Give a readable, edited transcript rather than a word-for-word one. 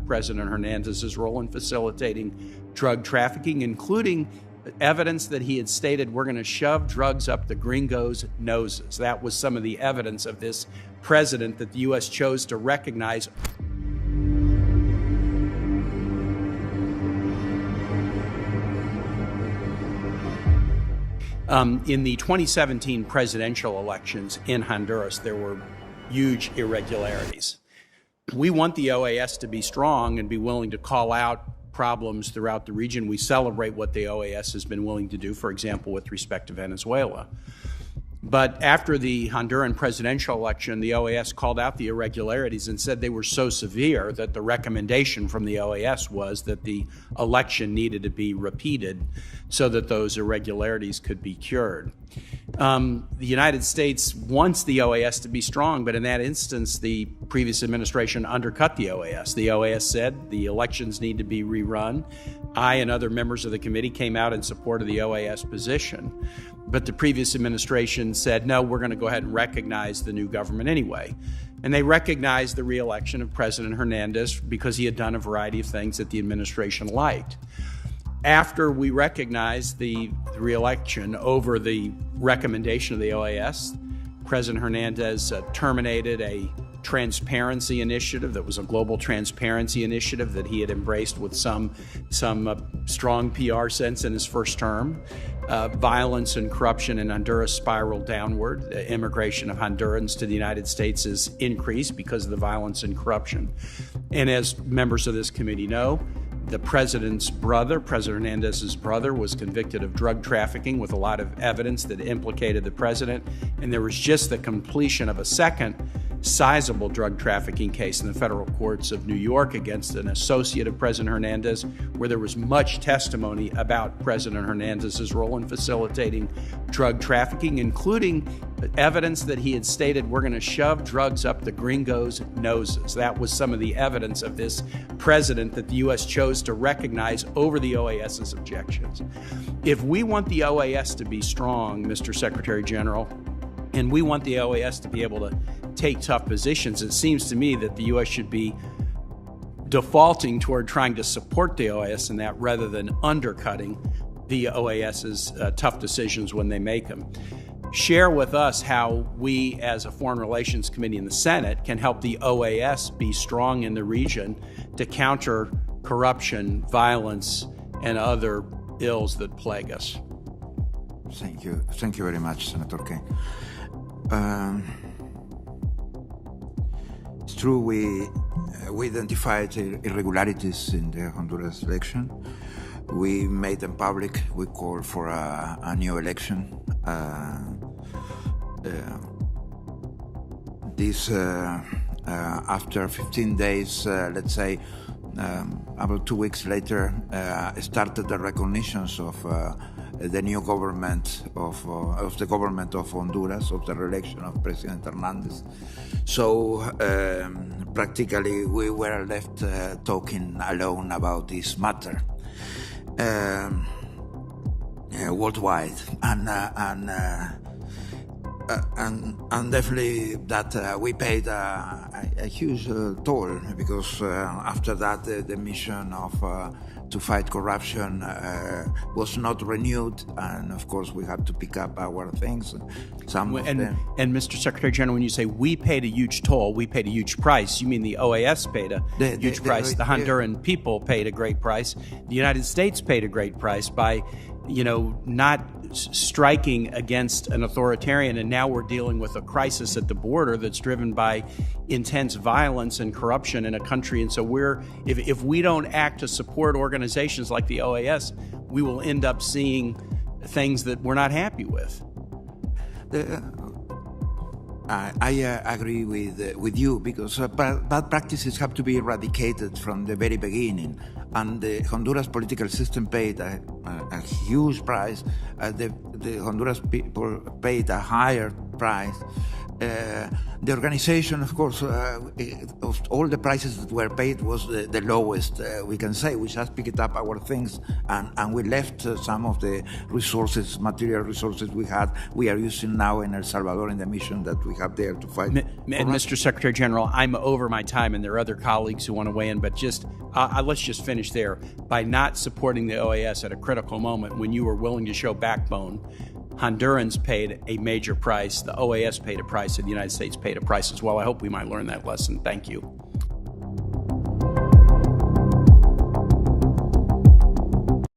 President Hernandez's role in facilitating drug trafficking, including evidence that he had stated, we're going to shove drugs up the gringos' noses. That was some of the evidence of this president that the U.S. chose to recognize. In the 2017 presidential elections in Honduras, there were huge irregularities. We want the OAS to be strong and be willing to call out problems throughout the region. We celebrate what the OAS has been willing to do, for example, with respect to Venezuela. But after the Honduran presidential election, the OAS called out the irregularities and said they were so severe that the recommendation from the OAS was that the election needed to be repeated so that those irregularities could be cured. The United States wants the OAS to be strong, but in that instance, the previous administration undercut the OAS. The OAS said the elections need to be rerun. I and other members of the committee came out in support of the OAS position. But the previous administration said, no, we're going to go ahead and recognize the new government anyway. And they recognized the reelection of President Hernandez because he had done a variety of things that the administration liked. After we recognized the reelection over the recommendation of the OAS, President Hernandez terminated a transparency initiative that was a global transparency initiative that he had embraced with some strong PR sense in his first term. Violence and corruption in Honduras spiraled downward. The immigration of Hondurans to the United States has increased because of the violence and corruption. And as members of this committee know, the president's brother, President Hernandez's brother, was convicted of drug trafficking with a lot of evidence that implicated the president. And there was just the completion of a second sizable drug trafficking case in the federal courts of New York against an associate of President Hernandez, where there was much testimony about President Hernandez's role in facilitating drug trafficking, including evidence that he had stated, we're going to shove drugs up the gringos' noses. That was some of the evidence of this president that the U.S. chose to recognize over the OAS's objections. If we want the OAS to be strong, Mr. Secretary General, and we want the OAS to be able to take tough positions, it seems to me that the U.S. should be defaulting toward trying to support the OAS in that rather than undercutting the OAS's tough decisions when they make them. Share with us how we as a Foreign Relations Committee in the Senate can help the OAS be strong in the region to counter corruption, violence, and other ills that plague us. Thank you. Thank you very much, Senator Kane. It's true we identified irregularities in the Honduras election. We made them public. We called for a new election. After 15 days, let's say, about 2 weeks later, started the recognitions of the new government of the government of Honduras, of the re-election of President Hernandez. So practically we were left talking alone about this matter worldwide, and definitely that we paid a huge toll, because after that the mission of to fight corruption was not renewed, and of course we had to pick up our things. And Mr. Secretary General, when you say we paid a huge toll, we paid a huge price, you mean the OAS paid a huge price. The Honduran people paid a great price. The United States paid a great price by, not striking against an authoritarian, and now we're dealing with a crisis at the border that's driven by intense violence and corruption in a country. And so if we don't act to support organizations like the OAS, we will end up seeing things that we're not happy with. I agree with you, because bad practices have to be eradicated from the very beginning, and the Honduras political system paid a huge price. The Honduras people paid a higher price The organization, of course, of all the prices that were paid was the lowest, we can say. We just picked up our things and we left some of the resources, material resources we are using now in El Salvador in the mission that we have there to fight. And Mr. Secretary General, I'm over my time and there are other colleagues who want to weigh in, but just let's just finish there. By not supporting the OAS at a critical moment when you were willing to show backbone, Hondurans paid a major price, the OAS paid a price, and the United States paid a price as well. I hope we might learn that lesson. Thank you.